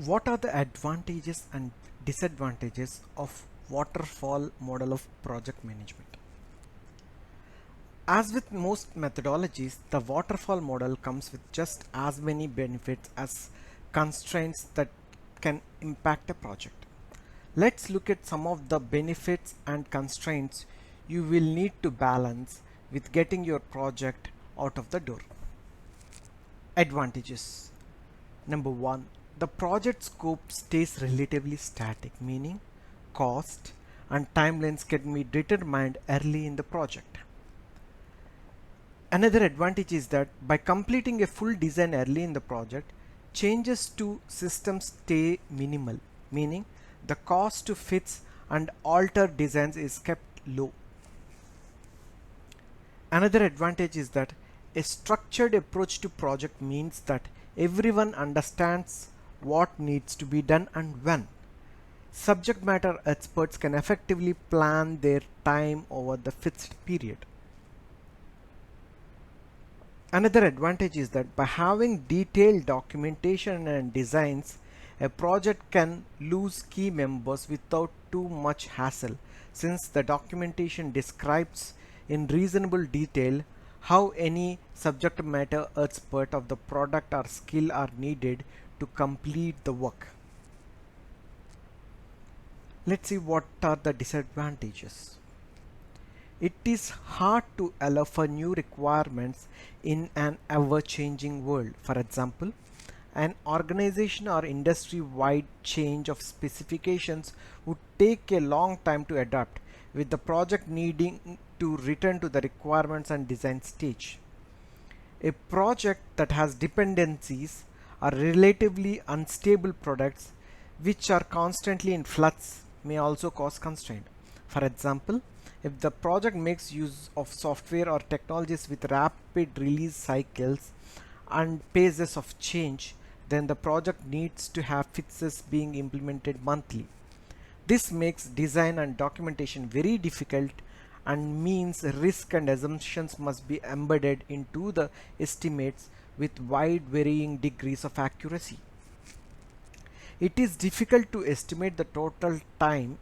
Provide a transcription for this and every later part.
What are the advantages and disadvantages of waterfall model of project management? As with most methodologies, the waterfall model comes with just as many benefits as constraints that can impact a project. Let's look at some of the benefits and constraints you will need to balance with getting your project out of the door. Advantages. Number one, the project scope stays relatively static, meaning cost and timelines can be determined early in the project. Another advantage is that by completing a full design early in the project, changes to systems stay minimal, meaning the cost to fix and alter designs is kept low. Another advantage is that a structured approach to project means that everyone understands what needs to be done and when. Subject matter experts can effectively plan their time over the fixed period. Another advantage is that by having detailed documentation and designs, a project can lose key members without too much hassle, since the documentation describes in reasonable detail how any subject matter expert of the product or skill are needed to complete the work. Let's see what are the disadvantages. It is hard to allow for new requirements in an ever-changing world. For example, an organization or industry-wide change of specifications would take a long time to adapt, with the project needing to return to the requirements and design stage. A project that has dependencies or relatively unstable products which are constantly in flux may also cause constraint. For example, if the project makes use of software or technologies with rapid release cycles and paces of change, then the project needs to have fixes being implemented monthly. This makes design and documentation very difficult and means risk and assumptions must be embedded into the estimates with wide varying degrees of accuracy. It is difficult to estimate the total time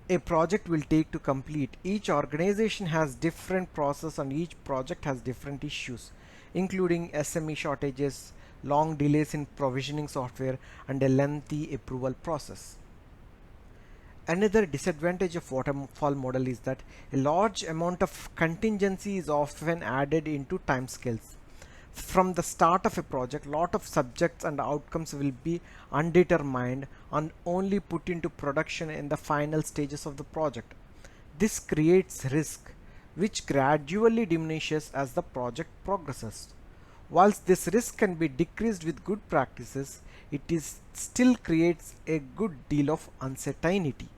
a project will take to complete. Each organization has different process and each project has different issues, including SME shortages, long delays in provisioning software, and a lengthy approval process. Another disadvantage of waterfall model is that a large amount of contingency is often added into timescales. From the start of a project, lot of subjects and outcomes will be undetermined and only put into production in the final stages of the project. This creates risk, which gradually diminishes as the project progresses. Whilst this risk can be decreased with good practices, it still creates a good deal of uncertainty.